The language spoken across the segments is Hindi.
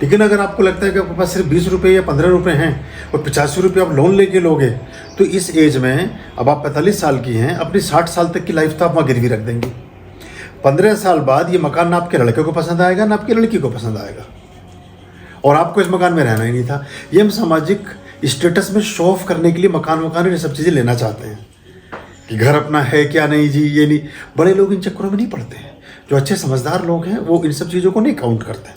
लेकिन अगर आपको लगता है कि आपके पास सिर्फ 20 रुपये या 15 रुपये हैं और 85 रुपये आप लोन लेके लोगे, तो इस एज में अब आप 45 साल की हैं, अपनी 60 साल तक की लाइफ तो आप वहाँ गिरवी रख देंगी। 15 साल बाद ये मकान ना आपके लड़के को पसंद आएगा ना आपकी लड़की को पसंद आएगा, और आपको इस मकान में रहना ही नहीं था। ये हम सामाजिक स्टेटस में शो ऑफ करने के लिए मकान ये सब चीज़ें लेना चाहते हैं कि घर अपना है क्या नहीं जी, ये नहीं। बड़े लोग इन चक्करों में नहीं पड़ते हैं। जो अच्छे समझदार लोग हैं वो इन सब चीज़ों को नहीं काउंट करते हैं।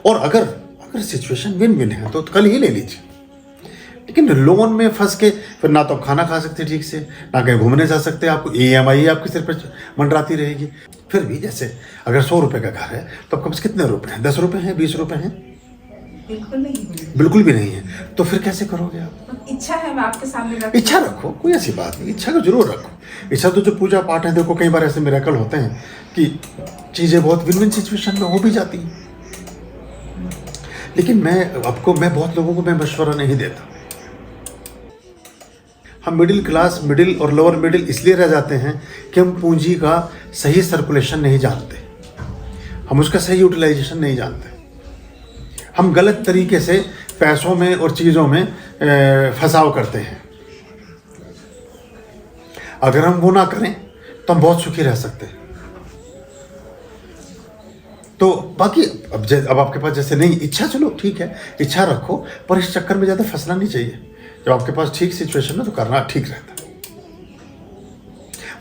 और अगर सिचुएशन विन विन है तो कल ही ले लीजिए। लेकिन लोन में फंस के फिर ना तो आप खाना खा सकते ठीक से, ना कहीं घूमने जा सकते, आपको EMI आपके सिर पर मंडराती रहेगी। फिर भी जैसे अगर 100 रुपये का घर है तो आपके पास कितने रुपए हैं? 10 रुपये हैं, 20 रुपये हैं? बिल्कुल भी नहीं है। तो फिर कैसे करोगे आप? इच्छा है, मैं आपके सामने इच्छा रखो, कोई ऐसी बात नहीं, इच्छा को जरूर रखो। इच्छा तो जो पूजा पाठ है, देखो कई बार ऐसे मिरेकल होते हैं कि चीज़ें बहुत विन विन सिचुएशन में हो भी जाती हैं। लेकिन मैं बहुत लोगों को मैं मशवरा नहीं देता। हम मिडिल क्लास, मिडिल और लोअर मिडिल इसलिए रह जाते हैं कि हम पूंजी का सही सर्कुलेशन नहीं जानते, हम उसका सही यूटिलाइजेशन नहीं जानते। हम गलत तरीके से पैसों में और चीज़ों में फंसाव करते हैं। अगर हम वो ना करें तो हम बहुत सुखी रह सकते हैं। तो बाकी अब आपके पास जैसे नहीं इच्छा, चलो ठीक है, इच्छा रखो, पर इस चक्कर में ज़्यादा फंसना नहीं चाहिए। जब आपके पास ठीक सिचुएशन है तो करना ठीक रहता है,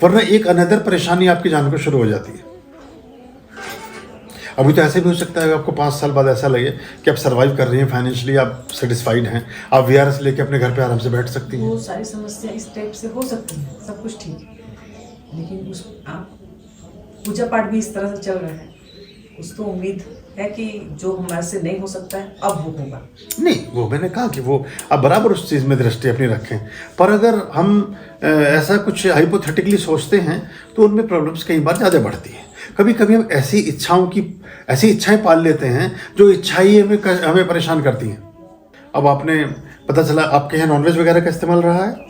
वरना एक अनदर परेशानी आपकी जान को शुरू हो जाती है। अभी तो ऐसे भी हो सकता है आपको 5 साल बाद ऐसा लगे कि आप सर्वाइव कर रही हैं, फाइनेंशियली आप सेटिस्फाइड हैं, आप VRS लेके अपने घर पे आराम से बैठ सकती हैं। वो सारी समस्या इस टाइप से हो सकती है, सब कुछ ठीक है, लेकिन उस आप पूजा पाठ भी इस तरह से चल रहा है, उस तो उम्मीद है कि जो हमारे से नहीं हो सकता है अब वो होगा। नहीं, वो मैंने कहा कि वो आप बराबर उस चीज़ में दृष्टि अपनी रखें, पर अगर हम ऐसा कुछ हाइपोथेटिकली सोचते हैं तो उनमें प्रॉब्लम्स कई बार ज़्यादा बढ़ती हैं। कभी कभी हम ऐसी इच्छाएं पाल लेते हैं जो इच्छा ही हमें परेशान करती हैं। अब आपने पता चला आपके यहाँ नॉनवेज वगैरह का इस्तेमाल रहा है।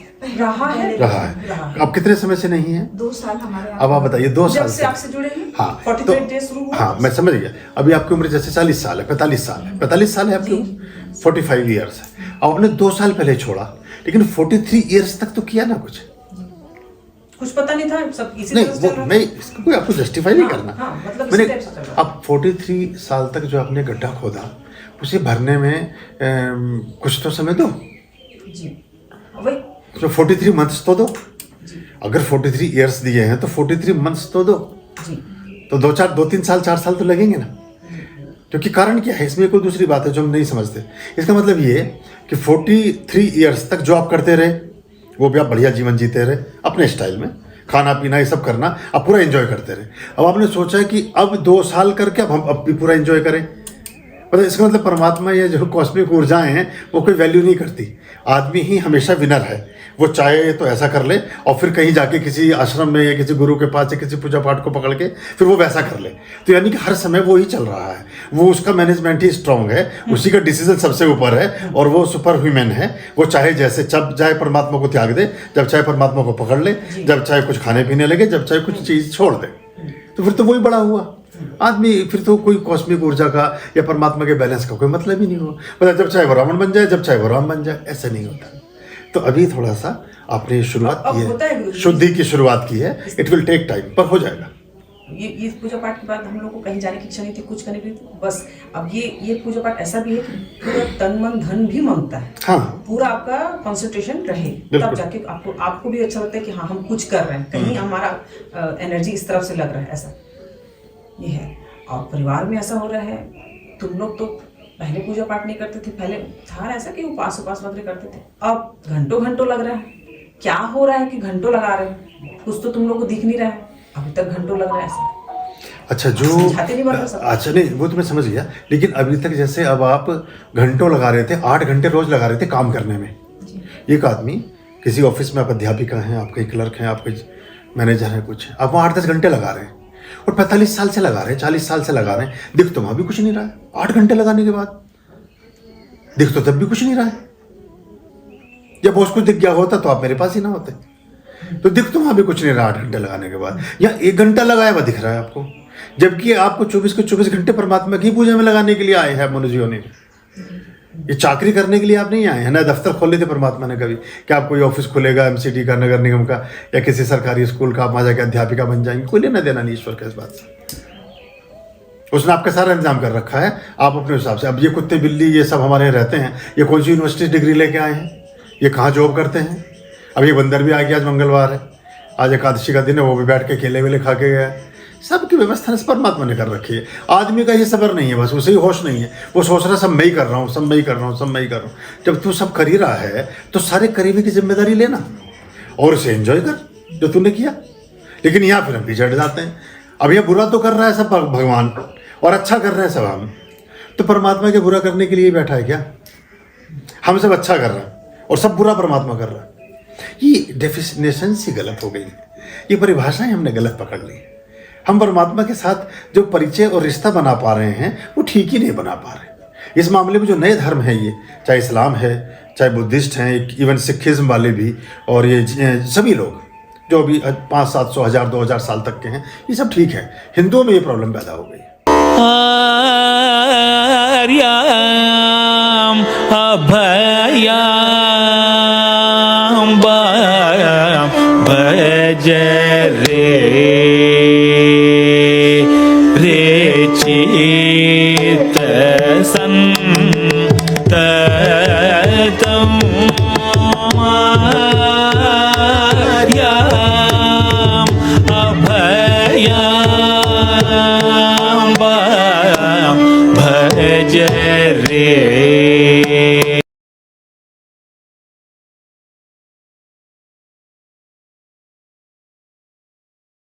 अब कितने समय से नहीं है? 2 साल हमारे। अब आप बताइए, 2 साल से आपसे जुड़े हैं। हाँ, 45 डेज शुरू हुआ। हाँ, मैं समझ गया। अभी आपकी उम्र जैसे 40 साल है, 45 साल है, 45 साल है आपकी उम्र, 45 ईयर्स है। अब आपने 2 साल पहले छोड़ा, लेकिन 43 ईयर्स तक तो किया ना कुछ पता नहीं था, सब इसी नहीं, तरह से चल रहा था। मैं इसको कोई आपको जस्टिफाई नहीं करना। मतलब मैंने इसी टाइप से चल रहा अब 43 साल तक जो आपने गड्ढा खोदा, उसे भरने में कुछ तो समय दो जी, वही तो 43 मंथ्स तो दो। अगर 43 ईयर्स दिए हैं तो 43 मंथ्स तो दो जी। तो 2-3 साल 4 साल तो लगेंगे ना। क्योंकि कारण क्या है, इसमें कोई दूसरी बात है जो हम नहीं समझते। इसका मतलब ये कि 43 ईयर्स तक जो आप करते रहे वो भी आप बढ़िया जीवन जीते रहे अपने स्टाइल में, खाना पीना ये सब करना आप पूरा एंजॉय करते रहे। अब आपने सोचा कि अब 2 साल करके अब भी पूरा एंजॉय करें। मतलब इसका मतलब परमात्मा या जो कॉस्मिक ऊर्जाएं हैं वो कोई वैल्यू नहीं करती। आदमी ही हमेशा विनर है। वो चाहे तो ऐसा कर ले और फिर कहीं जाके किसी आश्रम में या किसी गुरु के पास या किसी पूजा पाठ को पकड़ के फिर वो वैसा कर ले। तो यानी कि हर समय वो ही चल रहा है, वो उसका मैनेजमेंट ही स्ट्रांग है, उसी का डिसीजन सबसे ऊपर है और वो सुपर ह्यूमन है। वो चाहे जैसे जब चाहे परमात्मा को त्याग दे, जब चाहे परमात्मा को पकड़ ले, जब चाहे कुछ खाने पीने लगे, जब चाहे कुछ चीज़ छोड़ दे। तो फिर तो वही बड़ा हुआ आदमी। फिर तो कोई कॉस्मिक ऊर्जा का या परमात्मा के बैलेंस का कोई मतलब ही नहीं हुआ। मतलब जब चाहे वो रावण बन जाए, जब चाहे वो राम बन जाए, ऐसा नहीं होता। तो अभी थोड़ा सा आपने शुरुआत की है, शुद्धि की शुरुआत की है। इट विल टेक टाइम, पर हो जाएगा। ये पूजा पाठ के बाद हम लोग को कहीं जाने की इच्छा नहीं थी, कुछ करने की बस। अब ये पूजा पाठ ऐसा भी है कि पूरा तन मन धन भी मांगता है। हाँ, पूरा आपका कंसंट्रेशन रहे तब जाके आपको भी अच्छा लगता है कि हाँ हम कुछ कर रहे हैं, कहीं हमारा एनर्जी इस तरफ से लग रहा है, ऐसा ये है। और परिवार में ऐसा हो रहा है, तुम लोग तो पहले पूजा पाठ नहीं करते थे, पहले था ऐसा कि उपास वगैरह करते थे, अब घंटों लग रहा है। क्या हो रहा है कि घंटों लगा रहे हैं, कुछ तो तुम लोग को दिख नहीं रहा है, अभी तक घंटों लग रहा है ऐसा। अच्छा, अच्छा नहीं, वो तो मैं समझ गया। लेकिन अभी तक जैसे अब आप घंटों लगा रहे थे, 8 घंटे रोज लगा रहे थे काम करने में। एक आदमी किसी ऑफिस में आप अध्यापिका हैं, आप कहीं क्लर्क हैं, आप कहीं मैनेजर हैं, कुछ आप वहाँ 8-10 घंटे लगा रहे हैं और 45 साल से लगा रहे हैं, 40 साल से लगा रहे हैं, दिख तो वहाँ भी कुछ नहीं रहा है। 8 घंटे लगाने के बाद दिख तो तब भी कुछ नहीं रहा है। जब बॉस कुछ दिख गया होता तो आप मेरे पास ही ना होते। तो दिख तो वहाँ भी कुछ नहीं रहा 8 घंटे लगाने के बाद। या 1 घंटा लगाया हुआ दिख रहा है आपको, जबकि आपको 24 के 24 घंटे परमात्मा की पूजा में लगाने के लिए आए हैं मनुष्यों ने। ये चाकरी करने के लिए आप नहीं आए हैं ना। दफ्तर खोले थे परमात्मा ने कभी कि आप कोई ऑफिस खुलेगा एमसीडी का, नगर निगम का, या किसी सरकारी स्कूल का, आप वहाँ जाकर अध्यापिका बन जाएंगे, कोई लेना देना नहीं ईश्वर का इस बात से। उसने आपका सारा इंतजाम कर रखा है, आप अपने हिसाब से। अब ये कुत्ते बिल्ली ये सब हमारे यहाँ रहते हैं, ये कौन सी यूनिवर्सिटी डिग्री लेके आए हैं, ये कहाँ जॉब करते हैं। अब ये बंदर भी आ गया, आज मंगलवार है, आज एकादशी का दिन है, वो भी बैठ के केले वेले खा के गया। सबकी व्यवस्था इस परमात्मा ने कर रखी है। आदमी का ये सब्र नहीं है, बस उसे ही होश नहीं है। वो सोच रहा है सब मैं ही कर रहा हूँ, सब मैं ही कर रहा हूँ, सब मैं ही कर रहा हूँ। जब तू सब कर ही रहा है तो सारे करीबी की जिम्मेदारी लेना और उसे एंजॉय कर जो तूने किया। लेकिन यहाँ फिर हम भी चढ़ जाते हैं। अब यह बुरा तो कर रहा है सब भगवान और अच्छा कर रहे हैं सब हम, तो परमात्मा के बुरा करने के लिए बैठा है क्या? हम सब अच्छा कर रहे हैं और सब बुरा परमात्मा कर रहा है। ये डेफिनेशन सी गलत हो गई, ये परिभाषाएं हमने गलत पकड़ ली। हम परमात्मा के साथ जो परिचय और रिश्ता बना पा रहे हैं वो ठीक ही नहीं बना पा रहे। इस मामले में जो नए धर्म हैं, ये चाहे इस्लाम है, चाहे बुद्धिस्ट हैं, इवन सिखिज्म वाले भी, और ये सभी लोग जो अभी 500-700 1000 2000 साल तक के हैं, ये सब ठीक है। हिंदुओं में ये प्रॉब्लम पैदा हो गई। आर्याम अभयाम भज रे चित संततम आर्याम अभयाम भज रे